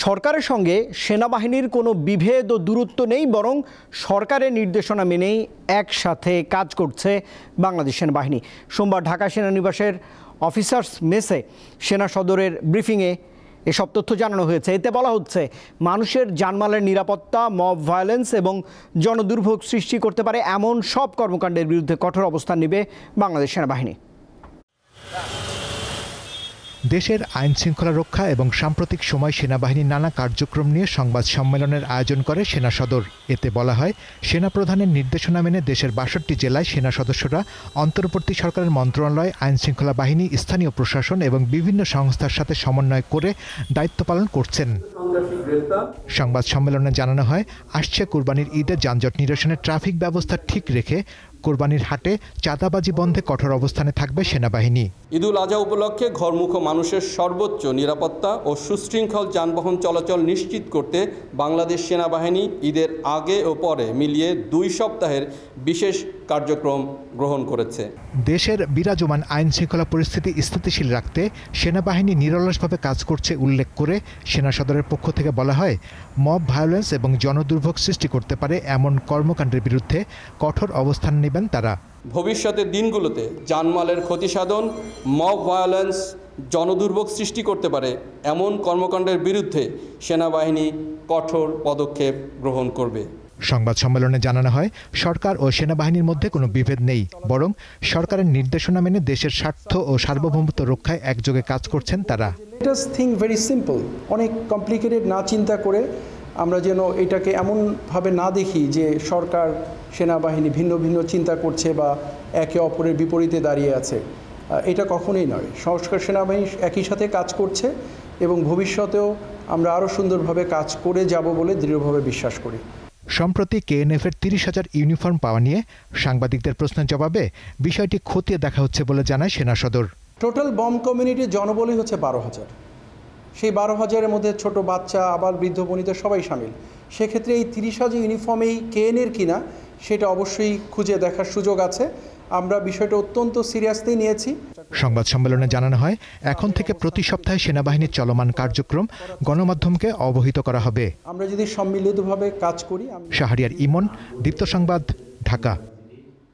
সরকারের সঙ্গে সেনাবাহিনীর কোনো বিভেদ ও দূরত্ব নেই, বরং সরকারের নির্দেশনা মেনেই একসাথে কাজ করছে বাংলাদেশ সেনাবাহিনী। সোমবার ঢাকা সেনানিবাসের অফিসার্স মেসে সেনা সদরের ব্রিফিংয়ে এসব তথ্য জানানো হয়েছে। এতে বলা হচ্ছে, মানুষের জানমালের নিরাপত্তা, মব ভায়োলেন্স এবং জনদুর্ভোগ সৃষ্টি করতে পারে এমন সব কর্মকাণ্ডের বিরুদ্ধে কঠোর অবস্থান নেবে বাংলাদেশ সেনাবাহিনী। দেশের আইন শৃঙ্খলা রক্ষা এবং সাম্প্রতিক সময় সেনাবাহিনীর নানা কার্যক্রম নিয়ে সংবাদ সম্মেলনের আয়োজন করে সেনা সদর। এতে বলা হয়, সেনাপ্রধানের নির্দেশনা মেনে দেশের ৬২ জেলায় সেনা সদস্যরা অন্তর্বর্তী সরকারের মন্ত্রণালয়, আইন শৃঙ্খলা বাহিনী, স্থানীয় প্রশাসন এবং বিভিন্ন সংস্থার সাথে সমন্বয় করে দায়িত্ব পালন করছেন। সংবাদ সম্মেলনে জানানো হয়, আসছে কুরবানির ঈদে যানজট নিরসনে ট্রাফিক ব্যবস্থা ঠিক রেখে কোরবানির হাটে চাঁদাবাজি বন্ধে কঠোর অবস্থানে থাকবে সেনাবাহিনী। ঈদুল আজহা উপলক্ষে ঘরমুখো মানুষের সর্বোচ্চ নিরাপত্তা ও সুশৃঙ্খল যানবাহন চলাচল নিশ্চিত করতে বাংলাদেশ সেনাবাহিনী ঈদের আগে ও পরে মিলিয়ে ২ সপ্তাহের বিশেষ কার্যক্রম গ্রহণ করেছে। দেশের বিরাজমান আইন শৃঙ্খলা পরিস্থিতি স্থিতিশীল রাখতে সেনাবাহিনী নিরলসভাবে কাজ করছে উল্লেখ করে সেনা সদরের পক্ষ থেকে বলা হয়, মব ভায়োলেন্স এবং জনদুর্ভোগ সৃষ্টি করতে পারে এমন কর্মকাণ্ডের বিরুদ্ধে কঠোর অবস্থান নেবেন তারা। ভবিষ্যতের দিনগুলোতে জানমালের ক্ষতিসাধন, মব ভায়োলেন্স, জনদুর্ভোগ সৃষ্টি করতে পারে এমন কর্মকাণ্ডের বিরুদ্ধে সেনাবাহিনী কঠোর পদক্ষেপ গ্রহণ করবে। সংবাদ সম্মেলনে জানানো হয়, সরকার ও সেনাবাহিনীর মধ্যে কোনো বিভেদ নেই, বরং সরকারের নির্দেশনা মেনে দেশের স্বার্থ ও সার্বভৌমত্ব রক্ষায় একযোগে কাজ করছেন তারা। থিং ভেরি সিম্পল, অনেক কমপ্লিকেটেড না চিন্তা করে আমরা যেন এটাকে এমনভাবে না দেখি যে সরকার সেনাবাহিনী ভিন্ন ভিন্ন চিন্তা করছে বা একে অপরের বিপরীতে দাঁড়িয়ে আছে। এটা কখনোই নয়। সংস্কার সেনাবাহিনী একই সাথে কাজ করছে এবং ভবিষ্যতেও আমরা আরও সুন্দরভাবে কাজ করে যাব বলে দৃঢ়ভাবে বিশ্বাস করি। সম্প্রতি কেএনএফের ৩০,০০০ ইউনিফর্ম পাওয়া নিয়ে সাংবাদিকদের প্রশ্নের জবাবে বিষয়টি খতিয়ে দেখা হচ্ছে বলে জানায় সেনা সদর। টোটাল বম কমিউনিটির জনবলই হচ্ছে ১২,০০০। সেই ১২,০০০-এর মধ্যে ছোট বাচ্চা, আবার বৃদ্ধ বনিতা সবাই সামিল। সেক্ষেত্রে এই ৩০,০০০ ইউনিফর্মেই কেএনএর কিনা সেটা অবশ্যই খুঁজে দেখার সুযোগ আছে। আমরা বিষয়টা অত্যন্ত সিরিয়াসলি নিয়েছি। সংবাদ সম্মেলনে জানানো হয়, এখন থেকে প্রতি সপ্তাহে সেনাবাহিনীর চলমান কার্যক্রম গণমাধ্যমকে অবহিত করা হবে। আমরা যদি সম্মিলিতভাবে কাজ করি। শাহরিয়ার ইমন, দীপ্ত সংবাদ, ঢাকা।